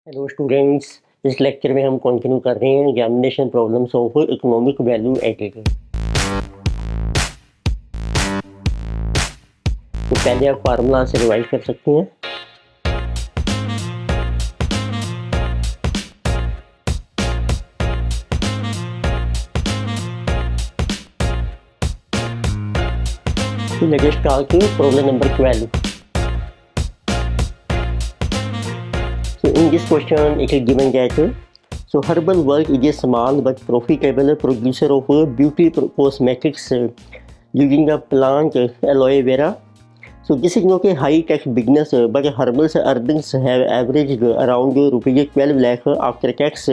Hello students. इस lecture में हम कंटिन्यू कर रहे हैं examination problems of economic value added. तो पहले आप फार्मूला से रिवाइज कर सकते हैं। तो latest start to problem number 12। So in this question it is given that Herbal World is a small but profitable producer of beauty cosmetics using the plant aloe vera. So this is not a high-tech business, but Herbal's earnings have averaged around rupees 12 lakh after tax,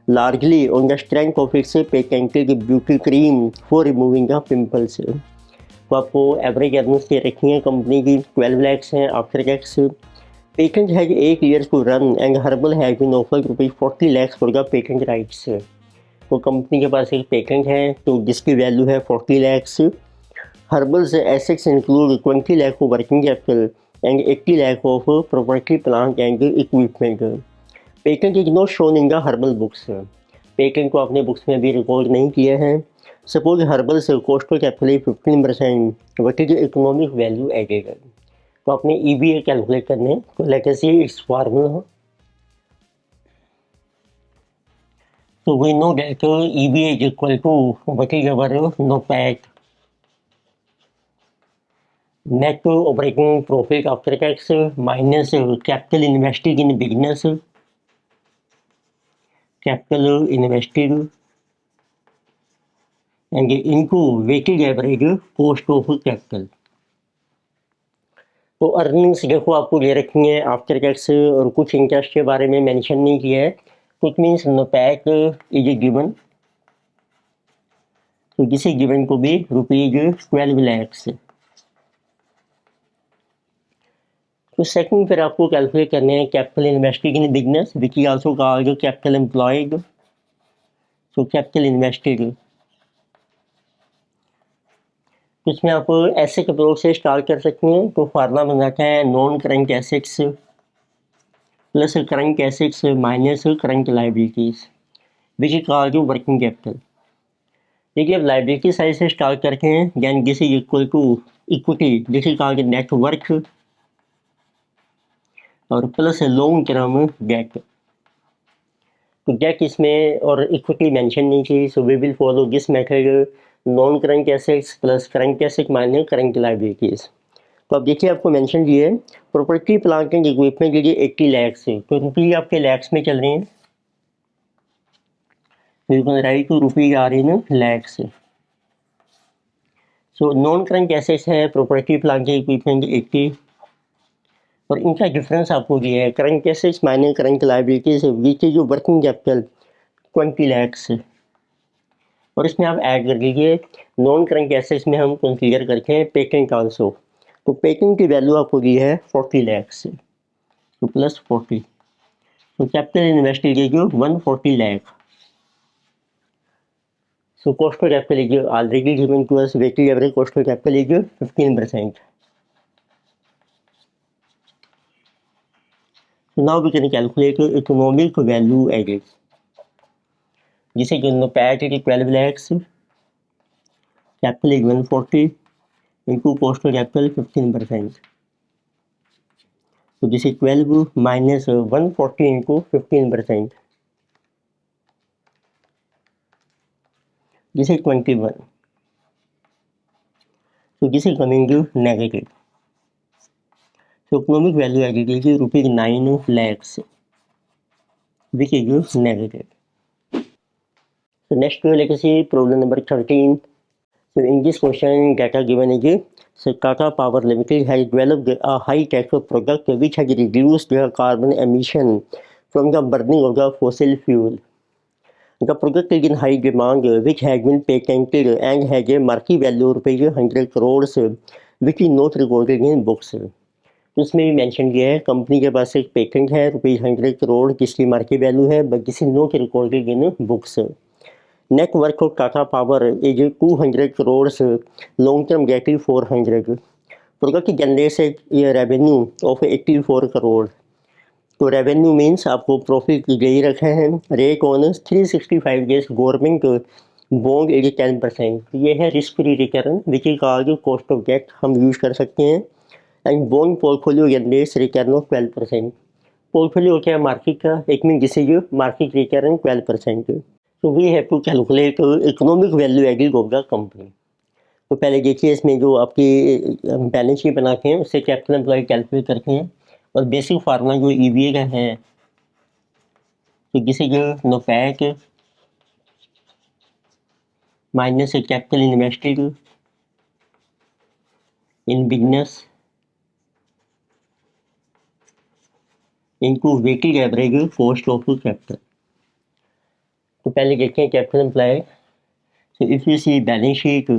largely on the strength of its patented beauty cream for removing the pimples. तो आपको average earnings दे रखी हैं company की 12 लैक्स हैं after tax. Patent has 8 years to run and Herbal has been offered rupees 40 lakhs for the patent rights। तो company के पास एक patent है तो जिसकी वैल्यू है 40 lakhs। Herbal's assets include 20 lakh of working capital and 80 lakh of property, plant and equipment। Patent is not shown in the Herbal books. Patent को अपने books में भी रिकॉर्ड नहीं किया है। सपोज हर्बल से cost of capital 15%, what is economic value added. तो आपने EVA कैलकुलेट करने हैं। तो let us see its formula. तो we know that EVA is equal to what is our NOPAT, net operating profit after tax, minus capital invested in business, capital invested and into weighted average cost of capital। तो earnings देखो आपको दे रखी हैं after tax और कुछ interest के बारे में मेंशन नहीं किया है। कुछ मीन्स NOPAT इज गिवन, तो this is given to be rupees 12 lakhs. तो सेकंड फिर आपको कैलकुलेट करने हैं capital invested in business which is also called capital employed. So capital invested, इसमें आप एसेट अप्रोच से स्टार्ट कर सकते हैं। तो फार्मूला बनाता है non current assets plus current assets minus current liabilities which is called working capital. देखिए अब लाइबिलिटी साइड से स्टार्ट करते हैं, then this is equal to equity this is called net worth और प्लस लॉन्ग टर्म डेट। तो debt इसमें और equity mention नहीं की, so we will follow this method non current assets plus current asset minus current liabilities. तो अब देखिए आपको मेंशन किए है प्रॉपर्टी प्लांट एंड इक्विपमेंट के लिए 80 लैक्स है, तो रुपये आपके लैक्स में चल रहे हैं। तो you can write to rupees are in lakhs. So non current assets है प्रॉपर्टी प्लांट एंड इक्विपमेंट 80 और इनका डिफरेंस आपको दिया है current assets minus current liabilities which is जो वर्किंग कैपिटल 20 लैक्स। और इसमें आप ऐड कर लीजिए नॉन करंट एसेट्स में हम कंसीडर करते हैं पेटेंट आल्सो। तो पेटेंट की वैल्यू आपको दी है 40 लैक्स, तो प्लस 40। तो capital invested is 140 lakh. So cost of capital is already given to us, weighted average cost of capital is 15%। So now we can calculate economic value added, जिसे कि NOPAT is 12 lakhs, capital is 140 into cost of capital 15%। So this is 12 minus 140 into 15%, this is 21। So this is coming to negative। So economic value added is rupees 9 lakhs, which is negative। So next let us see problem number 13। So in this question data given is so Tata Power Limited has developed a high-tech product which has reduced the carbon emission from the burning of the fossil fuel। The product is in high demand which has been patented and has a market value of 100 crores which is not recorded in books। उसमें भी mention किया है company के पास एक patent है ₹100 करोड़ जिसकी market value है but this is not recorded in books. Net worth of Tata Power is 200 crore, long term debt is 400। Product generates revenue of 84 crore. तो रेवेन्यू मीन्स आपको प्रॉफिट यही रखा है। Rate on 365 days government bond is 10%। ये है risk free return which is called cost of debt, हम use कर सकते हैं। And bond portfolio generates return of 12%। Portfolio क्या है मार्केट का, एक मीन जिसे जो मार्केट रिटर्न 12%। तो we have to calculate economic value added of the company. तो पहले देखिए इसमें जो आपकी बैलेंस शीट बनाते हैं उससे कैपिटल एम्प्लॉय कैलकुलेट करते हैं, और बेसिक फार्मूला जो ईवीए का है, तो जिसे जो NOPAT minus capital invested in business into weighted average cost of capital. तो पहले देखते हैं कैपिटल एम्प्लॉय। तो if you see balance sheet,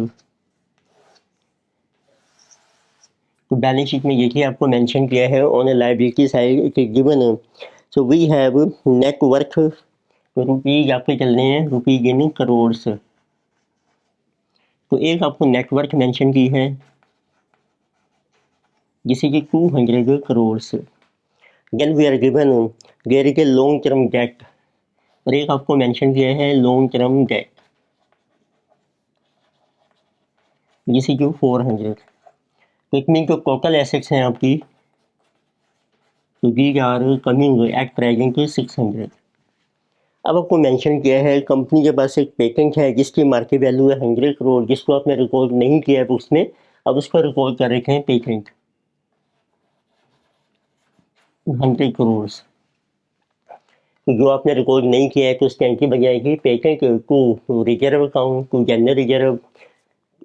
तो बैलेंस शीट में देखिए आपको मेंशन किया है on a liability side it is given. So we have net worth, तो रुपीज आपके चल रहे हैं रुपीज इन करोड़ से। तो एक आपको नेटवर्क मेंशन की है जिसे कि 200 करोड़ से। Then we are given there is a long term debt, और एक आपको मेंशन किया है लॉन्ग टर्म डेट जिसे कि 400। तो इट मीन जो टोटल एसेट्स हैं आपकी, तो these are coming at present 600। अब आपको मेंशन किया है कंपनी के पास एक पेटेंट है जिसकी मार्केट वैल्यू है 100 करोड़, जिसको आपने रिकॉर्ड नहीं किया है बुक्स में, अब उसको रिकॉर्ड कर रखे हैं पेटेंट 100 करोड़। तो जो आपने रिकॉर्ड नहीं किया है तो उसकी एंट्री बन जाएगी patent to reserve account to general reserve.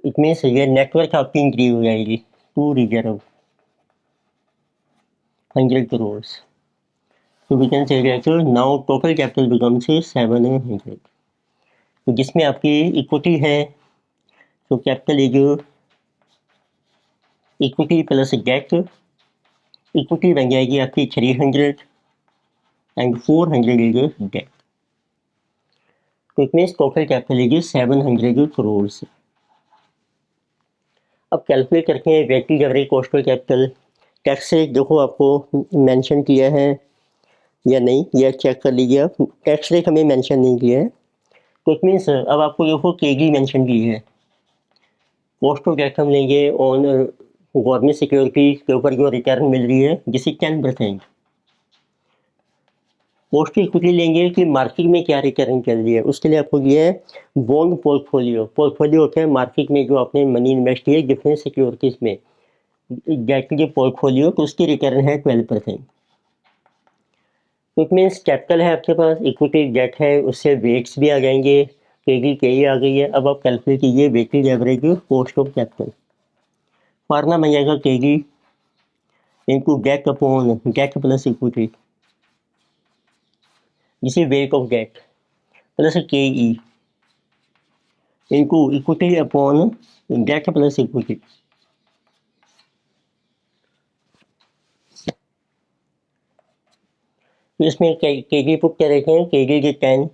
It means ये नेटवर्क आपकी इंक्रीज हो जाएगी टू रिजर्व 100 करोड़। तो we can say that now total capital becomes 700। तो जिसमें आपकी इक्विटी है, तो capital is equity plus debt. Equity बन जाएगी आपकी 300 एंड 400 इज डेट। तो it means total capital is 700 crore. अब कैलकुलेट करते हैं weighted average cost of capital. Tax rate देखो आपको मेंशन किया है या नहीं, यह चेक कर लीजिए आप। टैक्स रेट हमें मेंशन नहीं किया है, तो इट मीन्स अब आपको देखो केजी मेंशन की है। कॉस्ट ऑफ डेट हम लेंगे ऑन गवर्नमेंट सिक्योरिटी के ऊपर जो रिटर्न मिल रही है जिसे 10%। पोस्ट इक्विटी लेंगे कि मार्केट में क्या रिटर्न चल रही है, उसके लिए आपको ये है बॉन्ड पोर्टफोलियो। पोर्टफोलियो होता है मार्केट में जो आपने मनी इन्वेस्ट किया डिफरेंट सिक्योरिटीज में, एग्जैक्टली पोर्टफोलियो, तो उसकी रिटर्न है 12%। इट मीन्स कैपिटल है आपके पास, इक्विटी डेट है, उससे वेट्स भी आ जाएंगे, के आ गई है। अब आप कैलकुलेट कीजिए weighted average cost of capital. Formula बन जाएगा K into debt upon debt plus equity, जिसे weight of debt plus K into equity upon debt plus equity. तो इसमें के पुट क्या रखें, के 10,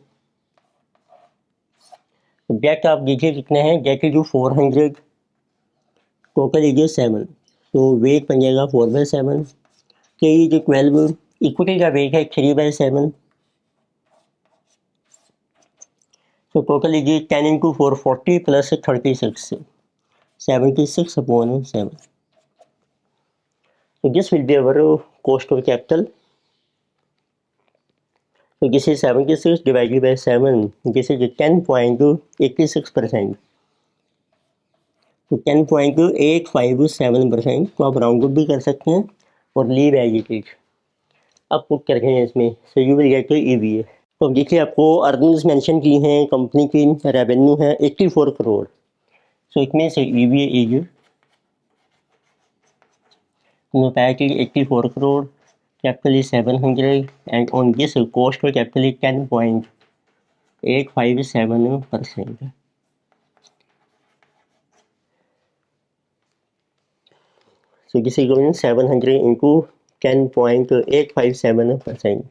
डेट आप दीजिए कितने हैं, डेट इज 400, टोटल इज 7, तो वेट बन जाएगा 4/7, के इज 12, इक्विटी का वेट है 3/7, तो total is 10 into 4 40 plus 36 76 upon 7। तो this will be our cost of capital. तो this is 76 divided by 7, this is 10.86%। तो 10.857%, तो आप राउंड अप भी कर सकते हैं और लीव एज इट इज। अब पुट करके हैं इसमें, so you will get EVA. तो देखिए आपको अर्निंग्स मेंशन की हैं, कंपनी की रेवेन्यू है 84 crore, so it means EVA is pack is 84 crore, capital is 700, and on this cost of capital is 10.857%. So this is going 700 into 10.857%.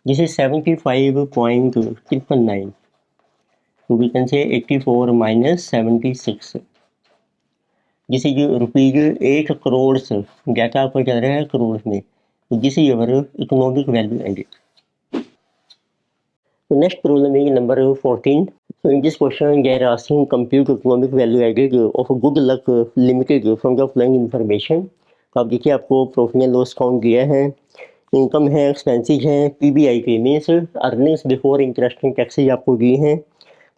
This is 75.999. So we can say 84 minus 76. जिसे जो rupees 1 crore से, data आपको चल रहा है करोड़ में, This is our economic value added. So next problem is number 14. So in this question, they are asking compute economic value added of Good Luck Limited from the following information. तो आप देखिए आपको profit and loss account दिया है, income है, expenses है, PBIP means earnings before interest and taxes आपको दिए हैं,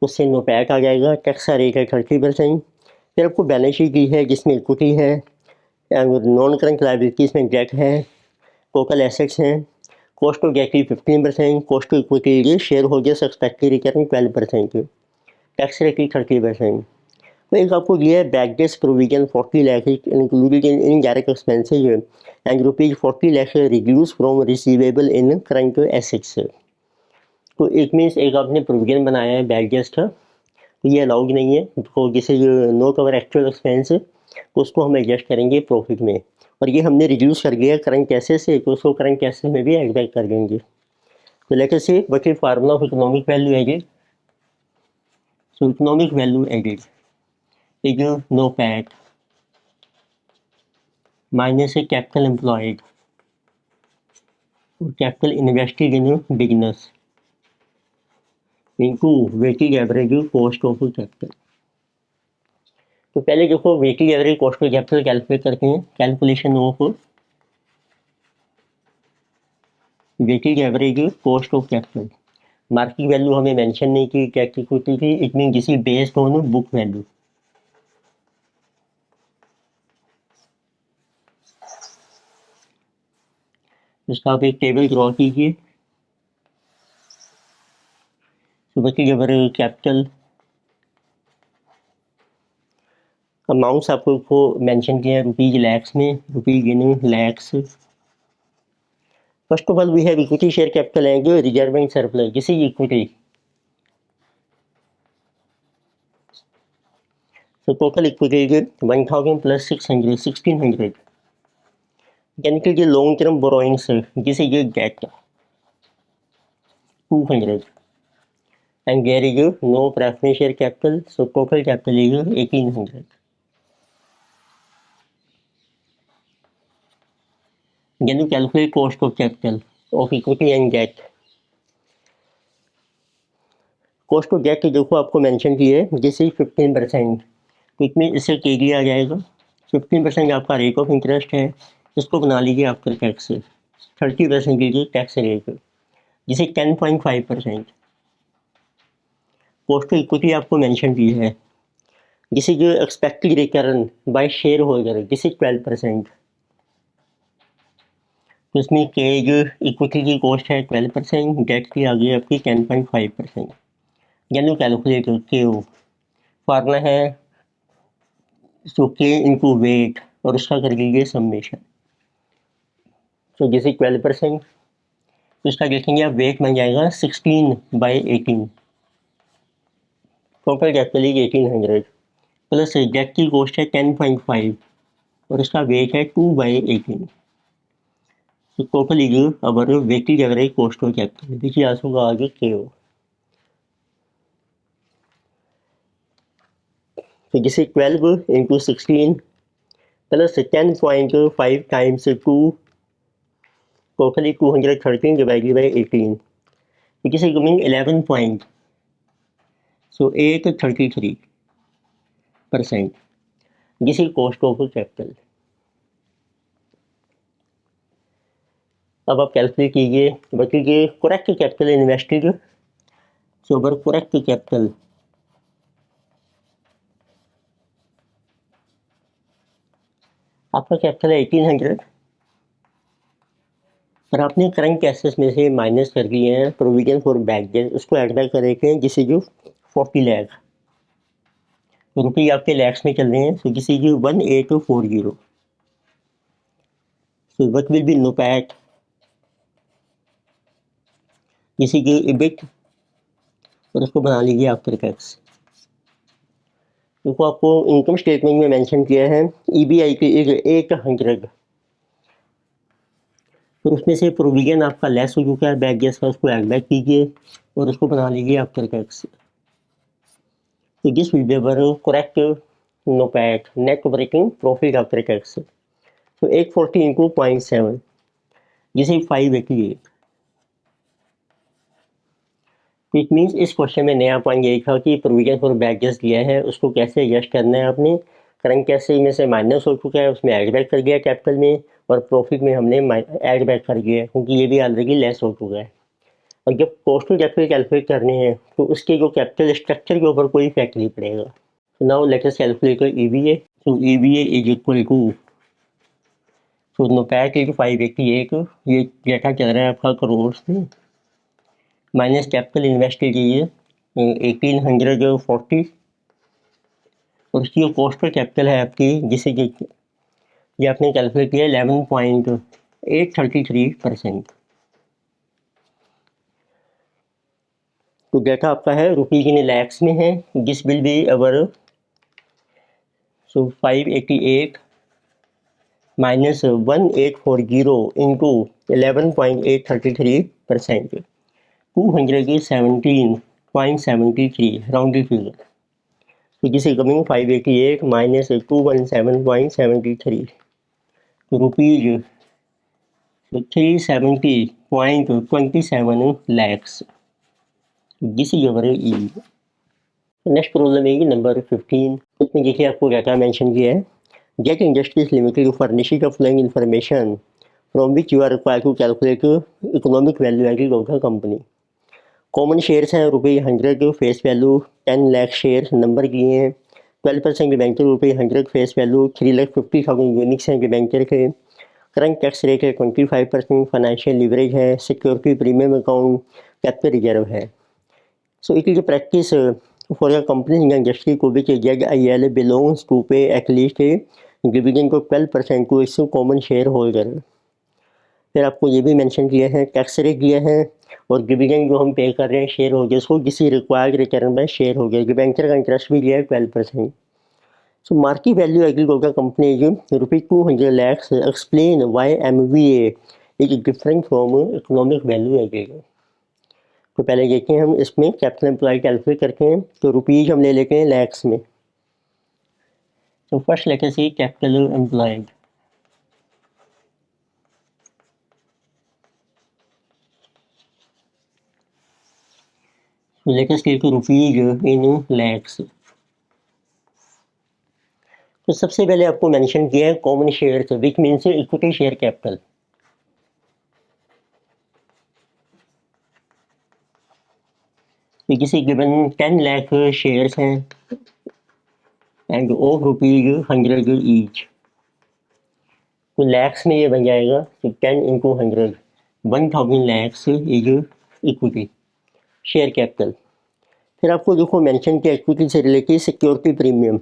उससे नो पैक आ जाएगा, टैक्स का रेट है 30%। फिर आपको बैलेंस शीट दी है जिसमें इक्विटी है, नॉन करंट लायबिलिटीज में डेट है, टोटल एसेट्स हैं, कॉस्ट ऑफ डेट की 15%, cost of equity shareholders expected return 12%, tax rate की 30%। तो एक आपको दिया है bad debts provision 40 lakh included in indirect expenses and ₹40 lakh reduce from receivable in current assets. तो एक मीन्स एक आपने प्रोविजन बनाया है बैक डेस का, तो ये अलाउड नहीं है, तो जैसे नो कवर एक्चुअल एक्सपेंस तो उसको हम एडजस्ट करेंगे प्रॉफिट में, और ये हमने रिड्यूस कर दिया करंट एसेट से, तो उसको करंट एसेट में भी एड बैक कर देंगे। तो let us say what is formula of economic value added. So economic value added is NOPAT minus capital employed और capital invested in business into weighted average cost of capital. तो पहले देखो weighted average cost of capital calculate करते हैं, calculation of weighted average cost of capital. Market value हमें mention नहीं की, क्या इक्विटी की, it mean this is based on book value. इसका आप एक टेबल ड्रॉ कीजिए। तो वेटेड एवरेज कैपिटल अमाउंट्स आपको मेंशन किया है रुपीज लैक्स में, rupees in lakhs. First of all we have equity share capital and reserve and surplus, this is equity. So total equity is 1000 plus 600, 1600. Then it is long term borrowings, this is debt 200. And there is no preference share capital, so total capital is 1800. Then you calculate cost of capital of equity and debt. Cost of debt देखो आपको mention की है, this is 15%, तो इसमें इससे KD आ जाएगा। 15% आपका rate of interest है, इसको बना लीजिए आपका टैक्स, 30% लीजिए टैक्स रेट, जिसे 10.5%। कॉस्ट ऑफ इक्विटी आपको मेंशन की है, this is expected return by share holder, this is 12%। तो इसमें केज इक्विटी की कॉस्ट है 12%, डेट की आ गई आपकी 10.5%। यानी कैलकुलेट के फार्मूला है सो के इंटू वेट और उसका कर लीजिए समेशन। तो जैसे 12%, तो इसका देखेंगे आप वेट बन जाएगा 16/18, टोटल कैपिटल 1800 प्लस डेट की कॉस्ट है 10.5 और इसका वेट है 2/18। तो total is our weighted average cost of capital, देखिए आंसू का आगे के हो। तो जैसे 12 into 16 plus 10.5 times 2, totally 213 divided by 18, तो किसी coming 11 point, so 833%, this is cost of capital. अब आप कैलकुलेट कीजिए, बल्कि करेक्ट कैपिटल इन्वेस्टेड, सो अगर करेक्ट कैपिटल आपका कैपिटल है 1800, पर आपने करंट एसेट्स में से माइनस कर दिए हैं प्रोविजन फॉर बैक डेट, उसको एड बैक करेंगे जिससे जो 40 लाख रुपये आपके लैक्स में चल रहे हैं, so this is 1840, so what will be NOPAT, this is EBIT और उसको बना लीजिए आफ्टर टैक्स। देखो आपको इनकम स्टेटमेंट में मेंशन किया है ईबीआईपी इज 800, तो उसमें से प्रोविजन आपका लेस हो चुका है बैक गैस का, उसको एड बैक कीजिए और उसको बना लीजिए आफ्टर टैक्स। तो this will be our correct NOPAT net operating profit after tax. तो 840 इंटू 0.7, जैसे 588। इट मीन्स इस क्वेश्चन में नया पॉइंट यही था कि प्रोविजन फॉर बैगेज दिया है, उसको कैसे एडजस्ट करना है आपने। करंट कैसे में से माइनस हो चुका है, उसमें ऐड बैक कर दिया कैपिटल में, और प्रॉफिट में हमने ऐड बैक कर दिया क्योंकि ये भी ऑलरेडी लेस हो चुका है। और जब कॉस्ट टू कैपिटल कैलकुलेट करने हैं तो उसके जो कैपिटल स्ट्रक्चर के ऊपर कोई इफेक्ट नहीं पड़ेगा। Now let us calculate EVA. So EVA is equal to, so NOPAT is 588, ये डेटा चल रहा है आपका करोड़ से, माइनस कैपिटल इन्वेस्टेड कीजिए 1840, और उसकी जो कॉस्ट पर कैपिटल है आपकी जिसे ये आपने कैलकुलेट किया 11.833%। तो डेटा आपका है रुपीज इन लैक्स में है, this will be our, so 588 minus 1840 into 11.833%, 217.73 rounded figure. So this is coming 588 minus 217.73 rupees, so 370.27 lakhs. This is your E. Next problem है नंबर 15। इसमें देखिए आपको डाटा मेंशन किया है, Jet Industries Limited furnishing the following information from which you are required to calculate economic value added of the company. Common shares हैं ₹100, face value 10 lakh share number किए हैं, 12% debenture ₹100 face value, 3,50,000 units हैं debenture के, current tax rate है 25%, financial leverage है, security premium account, capital reserve है। So it is a practice for the company in industry को which ZIL belongs to pay at least dividend को 12% to its common share holder. फिर आपको ये भी mention किया है, टैक्स रेट दिया है, और डिविडेंड जो हम पे कर रहे हैं शेयर होल्डर्स को किसी required return by share holder, debenture का इंटरेस्ट भी दिया है 12%। So market value agreed of the company is ₹200 lakhs. Explain why MVA is different from economic value agreed। तो पहले देखते हैं हम इसमें कैपिटल एम्प्लॉय कैलकुलेट करते हैं, तो रुपीज हम ले लेते हैं लैक्स में। तो फर्स्ट लेते हैं कैपिटल एम्प्लॉयड, लेकर स्टेट रुपीज इन लैक्स। तो सबसे पहले आपको मेंशन किया है common share which means equity share capital. किसी गिवन 10 लाख शेयर्स हैं एंड ऑफ ₹100 ईच, तो लैक्स में ये बन जाएगा 10 into 100, 1000 lakhs is equity share capital. फिर आपको देखो मेंशन किया इक्विटी से related security premium,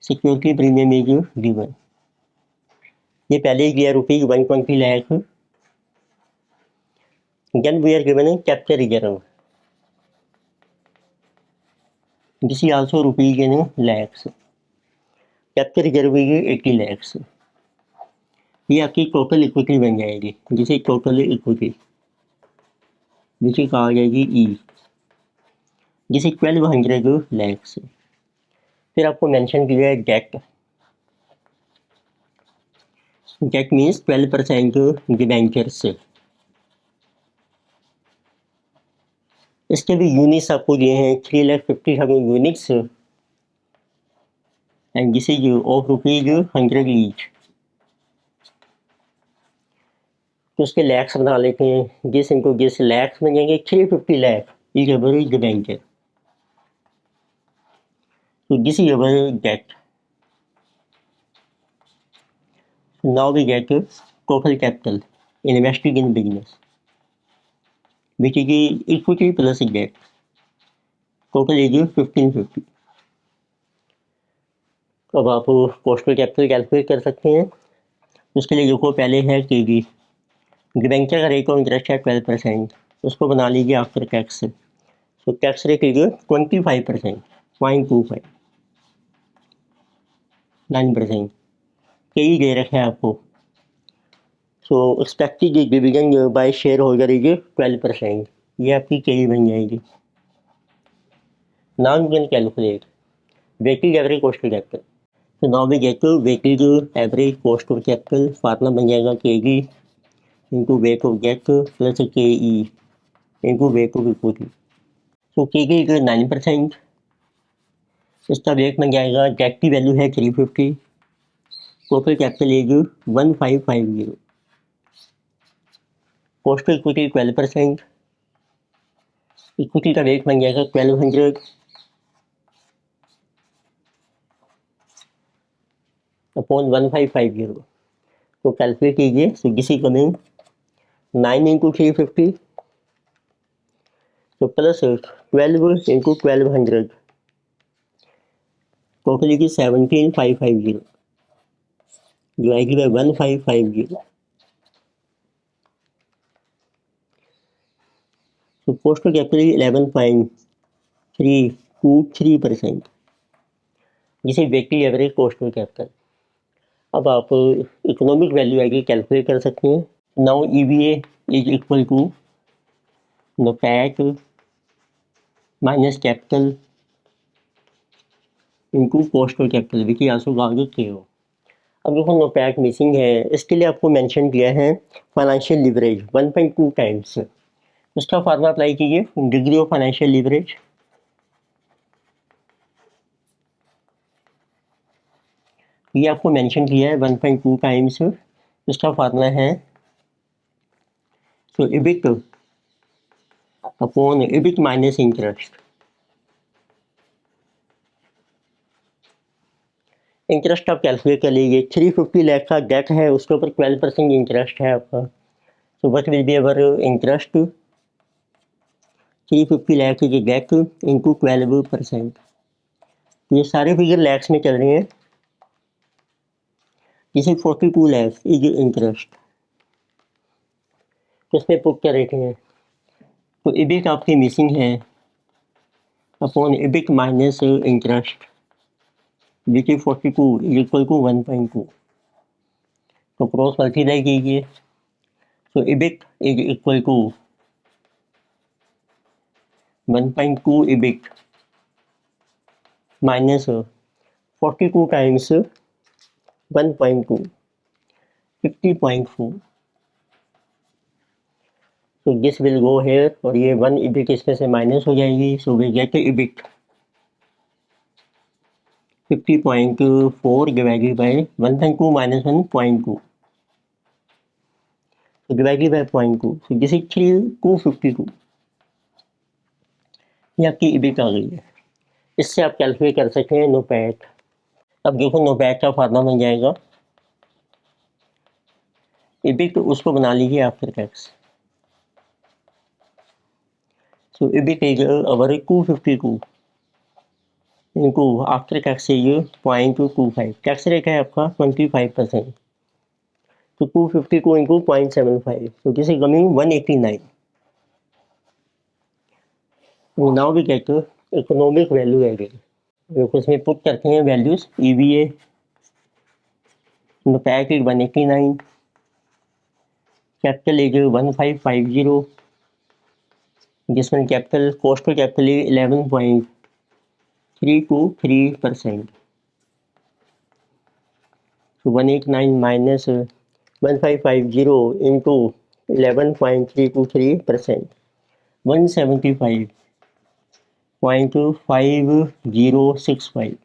security premium is given, ये पहले ही दिया ₹120 lakh. Then we are given capital reserve, this is also rupees in lakhs, capital reserve is 80 lakhs. ये आपकी टोटल इक्विटी बन जाएगी, जिसे टोटल इक्विटी जिसे कहा जाएगी ई, जिसे 1200 लैक्स। फिर आपको मेंशन किया है डेट, डेट मीन्स 12% डिबेंचर्स। इसके भी यूनिट्स आपको दिए हैं 3,50,000 units and this is of ₹100 each. तो उसके लैक्स बना लेते हैं, जिस इनको जिस लैक्स बन जाएंगे 350 लाख इज अवर डिबेंचर। तो this is our debt. Now we get total capital invested in business which is equity plus debt, total is 1550। अब आप कॉस्टल कैपिटल कैलकुलेट कर सकते हैं। उसके लिए देखो पहले है केजी, डिबेंचर का रेट ऑफ इंटरेस्ट है 12%, उसको बना लीजिए आफ्टर टैक्स। तो टैक्स रेट लीजिए 25%, 0.25, 9%, केई दे रखे हैं आपको। So expected dividend by share holder is 12%, ये आपकी केई बन जाएगी। Now you can calculate weighted average cost of capital. So now we get to weighted average cost of capital. Formula बन जाएगा KG into weight of debt plus KE into weight of equity. So KG is 9%. इसका wait बन जाएगा, date की value है 350, total capital as 1550, cost of equity 12%, equity का weight बन जाएगा 1200 अपॉन 1550. तो कैलकुलेट कीजिए. So this is coming 9 into 350 तो plus 12 into 1200 total is 17550 divided by 1550. तो कॉस्ट ऑफ कैपिटल 11.323%, जिसे weighted average cost of capital. अब आप इकोनॉमिक वैल्यू आगे कैलकुलेट कर सकते हैं. Now EVA is equal to NOPAT minus capital into cost of capital which is also value KO. अब देखो NOPAT मिसिंग है, इसके लिए आपको मेंशन किया है फाइनेंशियल लीवरेज 1.2 टाइम्स. इसका फार्मूला अप्लाई कीजिए. डिग्री ऑफ फाइनेंशियल लीवरेज ये आपको मेंशन किया है 1.2 टाइम्स. इसका फार्मूला है तो EBIT upon EBIT minus interest. Interest आप कैलकुलेट कर लीजिए. 350 लाख का डेट है, उसके ऊपर 12% इंटरेस्ट है आपका. तो what will be our interest? 350 lakh की डेट इंटू 12%. ये सारे फिगर लैक्स में चल रहे हैं. जिसे 42 लाख इज इंटरेस्ट. किसमें पुट कर रहे हैं? तो EBIT आपकी मिसिंग है upon EBIT minus interest which is 42 is equal to 1.2. तो क्रॉस मल्टीप्लाई कीजिए. तो EBIT is equal to 1.2 EBIT minus 42 times 1.2 50.4. तो दिस विल गो हेयर और ये 1 EBIT इसमें से माइनस हो जाएगी. So we get EBIT 50.4 divided by 1.2 minus 1.2 तो divided by 0.2. So this is 252. ये आपकी EBIT आ गई है. इससे आप कैलकुलेट कर सकते हैं NOPAT. अब देखो NOPAT का फार्मूला बन जाएगा. EBIT उसको बना लीजिए after tax. So EBIT is our 252 into after tax is 0.25. Tax rate है आपका 25%. तो 252 into 0.75. So this is coming 189. Now we get economic value added. देखो इसमें पुट करते हैं values. EVA NOPAT is 189, capital is 1550, जिसमें कैपिटल कॉस्ट ऑफ कैपिटल 11.323%. तो 189 minus 1550 into 11.323%, 175.5065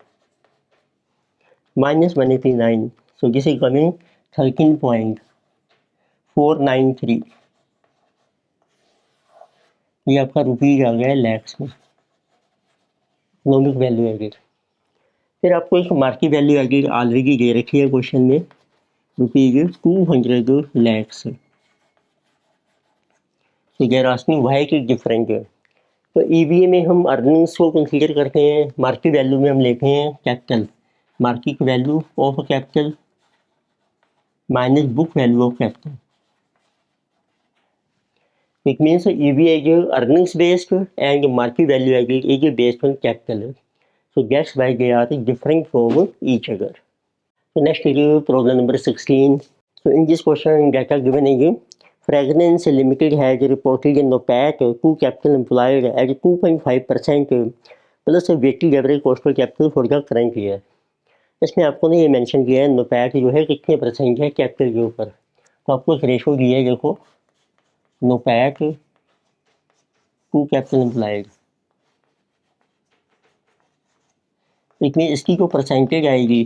minus 189. So this is coming 13.493. ये आपका रुपीज आ गया लैक्स में. Economic value added. फिर आपको एक मार्केट वैल्यू एडेड ऑलरेडी दे रखी है क्वेश्चन में, रुपीज 200 लैक्स. तो they're asking why it is different. तो EVA में हम अर्निंग्स को कंसीडर करते हैं, मार्केट वैल्यू में हम लेते हैं capital, market value of capital minus book value of capital. It means EVA is earnings based and market value is based on capital. So that's why they are different from each other. So next is problem number 16. So in this question data given is Fragrance Limited has reported in NOPAT to capital employed at 2.5% plus a weighted average cost of capital for the current year. इसमें आपको ने ये mention किया है नोपैक जो है कितने percent है कैपिटल के ऊपर, तो आपको एक रेशो दिया है, देखो नोपैक टू कैपिटल एम्प्लॉयड, इसमें इसकी जो परसेंटेज आएगी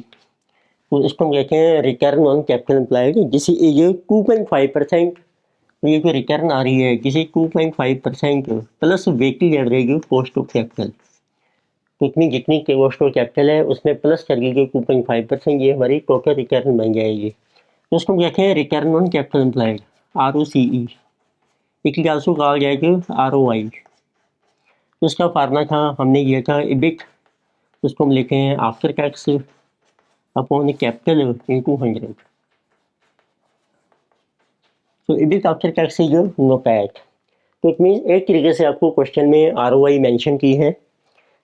तो इसको हम कहते हैं रिटर्न ऑन कैपिटल एम्प्लॉयड, जिसे ये 2.5%, ये जो रिटर्न आ रही है किसी 2.5% plus weighted average cost of capital, तो इसमें जितनी कॉस्ट ऑफ कैपिटल है उसमें प्लस करके जो 2.5% ये हमारी टोटल रिटर्न बन जाएगी, तो उसको हम कहते हैं return on capital employed, ROCE। It is also कहा जाएगा ROI। तो उसका फार्मूला था हमने किया था इबिट, उसको हम लिखे हैं after tax upon capital into 100। तो इबिट आफ्टर टैक्स इज नोपैक। तो इट मीन एक तरीके से आपको क्वेश्चन में ROI मेंशन की है,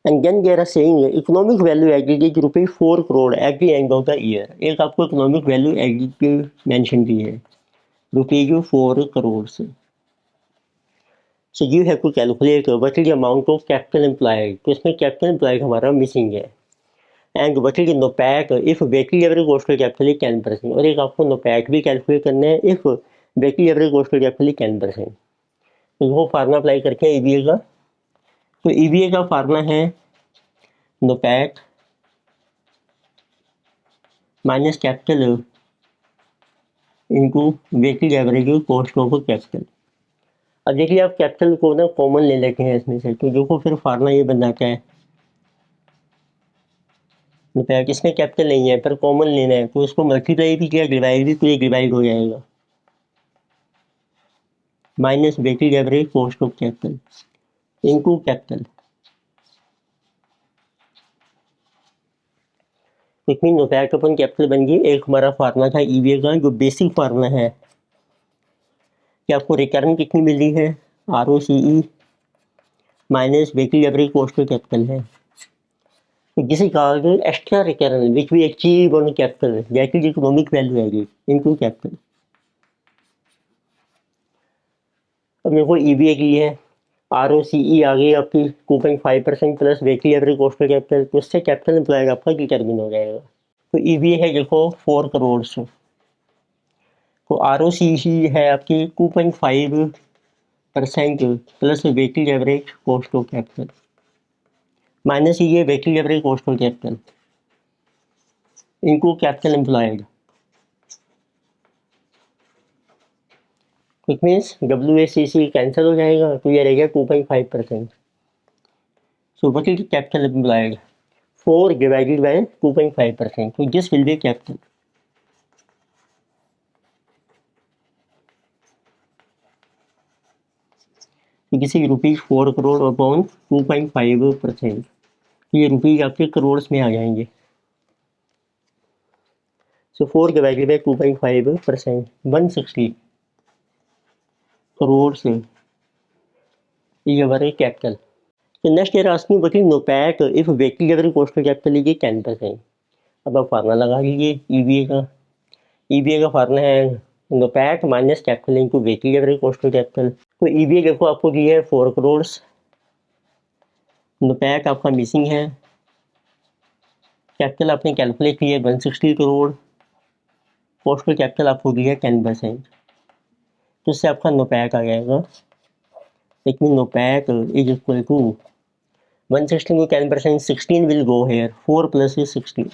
and then there are saying economic value added is ₹4 crore at the end of the year. एक आपको इकोनॉमिक वैल्यू एडिड मेंशन की है ₹4 करोड़ से। So you have to calculate what is the amount of capital employed, तो इसमें capital employed हमारा missing है, and what is NOPAT if weighted average cost of capital is 10%, और एक आपको नोपैक भी कैलकुलेट करना है if weighted average cost of capital is 10%। तो वो फार्मूला अप्लाई करके हैं EVA का, तो EVA का फार्मूला है NOPAT minus capital into weighted average cost of capital. अब देखिए आप कैपिटल को ना कॉमन ले लेते हैं इसमें से, तो देखो फिर फार्मूला ये बन जाता है नोपैक, इसमें कैपिटल नहीं है पर कॉमन लेना है, तो इसको मल्टीप्लाई भी किया डिवाइड भी, तो ये डिवाइड हो जाएगा minus weighted average cost of capital into capital. इसमें नोपैक अपन कैपिटल बन गई। एक हमारा फार्मूला था EVA का जो बेसिक फार्मूला है कि आपको रिटर्न कितनी मिली है ROCE minus weighted average cost of capital है, जिसे कहा गया extra return which we achieve on capital that is economic value added into capital. अब देखो EVA की है, ROCE आ गई आपकी 2.5% plus weighted average cost of capital, तो उससे कैपिटल एम्प्लॉयड आपका डिटरमिन हो जाएगा। तो EVA है देखो 4 करोड़ से, तो ROCE है आपकी 2.5% plus weighted average cost of capital minus ये weighted average cost of capital into capital employed, it means WACC cancel हो जाएगा, तो ये रहेगा 2.5%। So what is capital employed 4 divided by 2.5%, so this will be capital। तो किसी ₹4 crore upon 2.5%, तो ये रुपीज आपके करोड़ में आ जाएंगे। सो 4 डिवाइडेड बाय 2.5% 160 करोड़ से, ये हमारे कैपिटल। तो next year asking what is NOPAT if weighted average cost of capital is 10%। अब आप फार्मूला लगा लीजिए EVA का फार्मूला है NOPAT minus capital into weighted average cost of capital. तो EVA देखो आपको दी है 4 करोड़, नोपैक आपका मिसिंग है, कैपिटल आपने कैलकुलेट की है 160 करोड़, कॉस्ट ऑफ कैपिटल आपको दी है 10%, तो इससे आपका नोपैक आ जाएगा, it mean NOPAT is equal to 160 को 10% 16 विल गो हेयर 4 प्लस 16,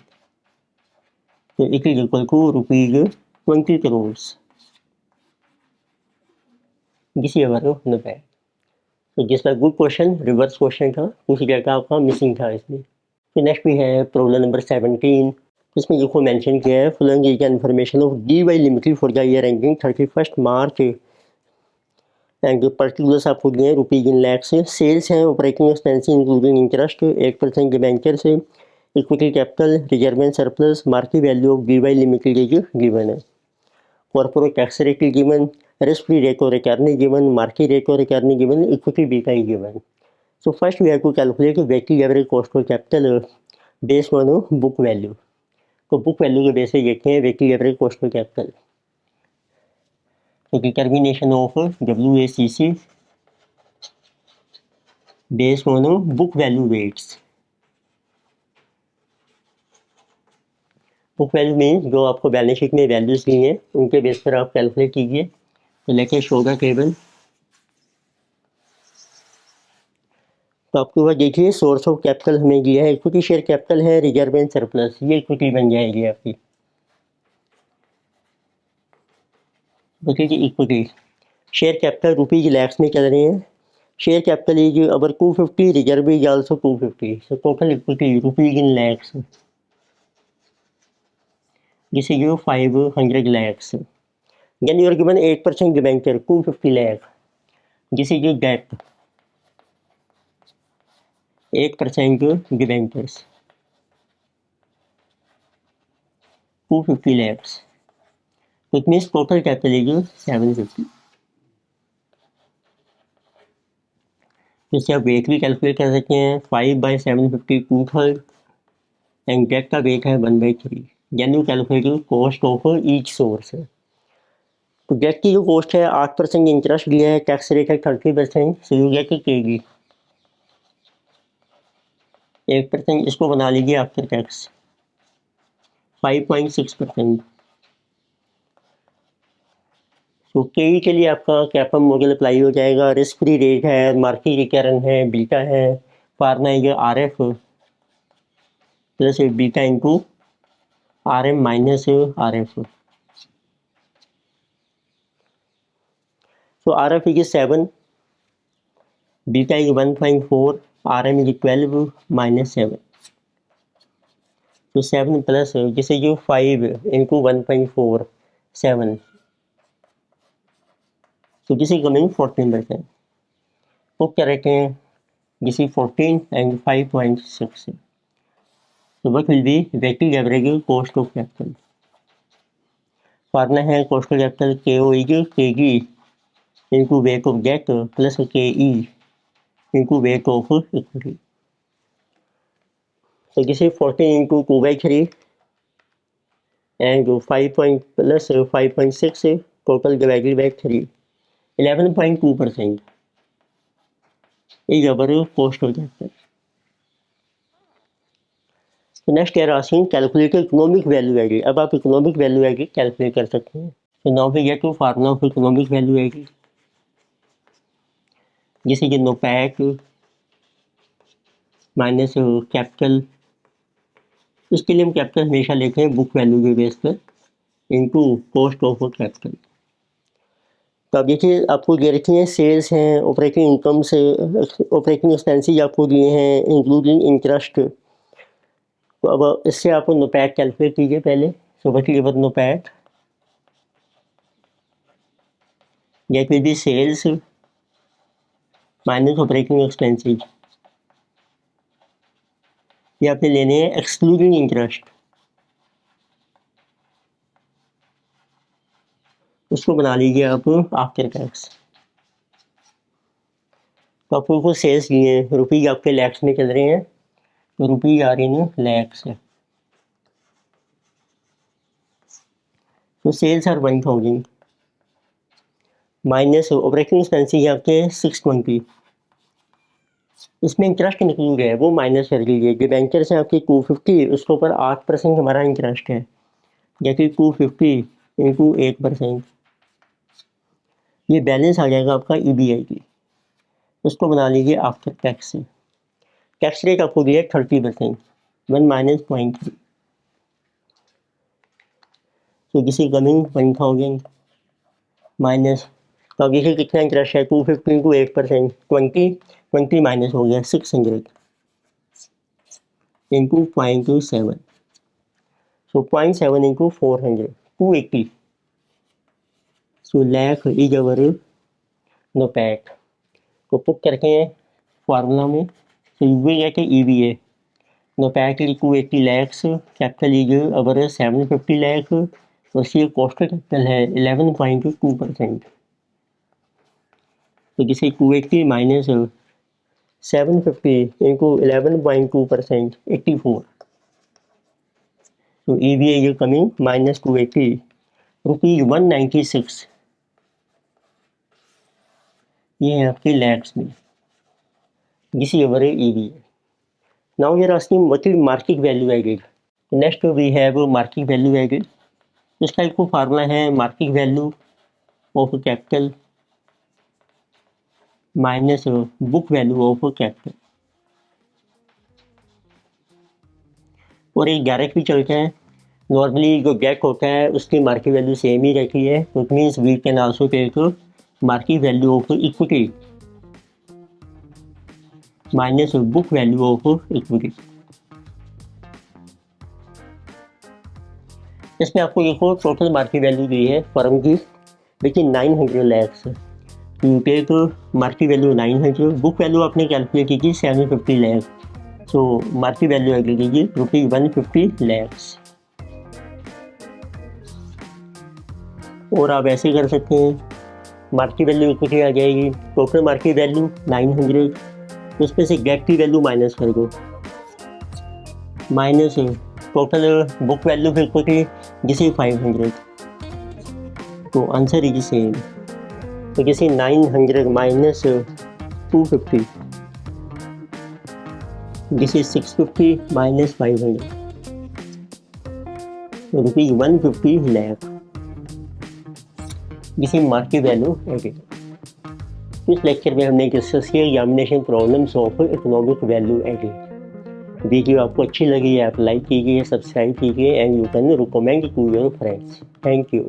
तो it is equal to ₹20 crore. This is our NOPAT. तो जिस पर गुड क्वेश्चन रिवर्स क्वेश्चन था, कुछ डेटा आपका मिसिंग था इसमें। तो नेक्स्ट भी है प्रॉब्लम नंबर 17, इसमें देखो मेंशन किया है following is information of DY limited for the year ending 31 March and particulars आपको दिए हैं रुपीज इन लैक्स से, सेल्स हैं ऑपरेटिंग एक्सपेंस इंक्लूडिंग इंटरेस्ट 8% के बैंकर से, equity capital reserve and surplus market value of DY limited is given है, corporate tax rate is given, risk free rate or return is given, market rate or return is given, equity beta is given. So first we have to calculate weighted average cost of capital based on book value. तो book value के base पे देखते हैं weighted average cost of capital. तो determination of WACC based on book value weights. Book value means जो आपको balance sheet में values दी हैं उनके बेस पर आप कैलकुलेट कीजिए। तो लेके शो द टेबल। तो आपके पास देखिए सोर्स ऑफ कैपिटल हमें दिया है, इक्विटी शेयर कैपिटल है, रिजर्व एंड सरप्लस, ये इक्विटी बन जाएगी आपकी। देखिए equity share capital rupees lakhs में चल रहे हैं। Share capital is our 250, reserve is also 250, so total equity rupees in lakhs, this is 500 lakhs. Then you are given 8% debenture, 250 lakh. This is your debt, 8% debentures, 250 lakhs. So it means total capital is 750. इससे आप wait भी calculate कर सकते हैं, 5/750 2/3 and date का weight है 1/3। Then you calculate cost of each source. तो debt की जो कॉस्ट है 8% इंटरेस्ट दिया है, टैक्स रेट है 30%, सो यू गेट केगी 8%, इसको बना लीजिए आफ्टर टैक्स 5.6%। तो केई के लिए आपका कैपम मॉडल अप्लाई हो जाएगा, रिस्क फ्री रेट है, मार्केट रिटर्न है, बीटा है, फार्मा है RF plus beta into RM minus RF। तो RF is 7, beta is 1.4, RM is 12 minus 7। तो 7 प्लस जैसे जो 5 into 1.4 7, so this is coming 14%. तो क्या रहते हैं, this is 14 and 5.6. So what will be weighted average cost of capital? Formula है cost of capital KO is KG into weight of debt plus KE into weight of equity. So this is 14 into 2/3 and 5 plus 5.6 total divided by 3, 11.2% is our cost of capital. तो next year asking calculate economic value added. अब आप economic value added calculate कर सकते हैं। तो now we get to formula of economic value added, जैसे कि नोपैक minus capital, इसके लिए हम कैपिटल हमेशा लेते हैं बुक वैल्यू के बेस पर इनटू कॉस्ट ऑफ कैपिटल। तो अब देखिए आपको दे रखी हैं सेल्स हैं, ऑपरेटिंग इनकम से, ऑपरेटिंग एक्सपेंसेस आपको दिए हैं इंक्लूडिंग इंटरेस्ट। तो अब इससे आप नोपैक कैलकुलेट कीजिए पहले। So what is NOPAT, that will be sales minus operating expenses, ये आपने लेने हैं एक्सक्लूडिंग इंटरेस्ट। उसको बना लीजिए आप आफ्टर टैक्स। तो आपको सेल्स दिए हैं, रुपीज आपके लैक्स में चल रहे हैं, तो रुपीज आ रही हैं लैक्स। तो sales are 1000 minus operating expenses आपके 620, इसमें इंटरेस्ट इंक्लूड है वो माइनस कर लीजिए। डिबेंचर्स हैं आपकी 250, उसके ऊपर 8% हमारा इंटरेस्ट है, जैसे 250 इंटू 8%, ये बैलेंस आ जाएगा आपका EBI की। उसको बना लीजिए आफ्टर टैक्स से। टैक्स रेट आपको दिया है 30%, 1 माइनस 0.3, तो किसी कमिंग 1000 माइनस, तो अब देखिए कितना इंटरेस्ट है 250 इंटू 8%, 20 माइनस हो गया 600 इंटू 0.7, सो 0.7 into 400, 280, so lakh is our NOPAT. तो पुट करके फार्मूला में, so you will get EVA. NOPAT is 280 lakhs, capital is our 750 lakh, और सी कॉस्ट कैपिटल है 11.2%। तो जिसे 280 माइनस 750 इंटू 11.2%, 84, तो EVA is coming minus 280 rupees 196, ये है आपके लैक्स में। This is our EVA. Now we are asking what is market value added. Next we have market value added. इसका एक फार्मूला है market value of capital minus book value of capital. और एक direct भी चलता है, नॉर्मली जो gate होता है उसकी मार्केट वैल्यू सेम ही रहती है, तो it means we can also take market value of equity minus book value of equity. इसमें आपको देखो टोटल मार्केट वैल्यू दी है फर्म की, लेकिन 900 lakhs. You take market value 900, book value आपने कैलकुलेट की थी 750 lakhs, so market value agree कीजिए ₹150 लैक्स। और आप ऐसे कर सकते हैं, मार्केट वैल्यू इक्विटी आ जाएगी, टोटल मार्केट वैल्यू 900, उसमें से गेट की वैल्यू माइनस कर दो, माइनस टोटल बुक वैल्यू फिर इक्विटी जिसे 500, तो आंसर इज सेम। तो जैसे 900 माइनस 250, दिस इज 650 माइनस 500, तो ₹150 lakh. This is market value added. इस लेक्चर में हमने डिस्कस किया examination problems of economic value added. Video आपको अच्छी लगी है आप लाइक कीजिए, सब्सक्राइब कीजिए and you can recommend to your friends. Thank you.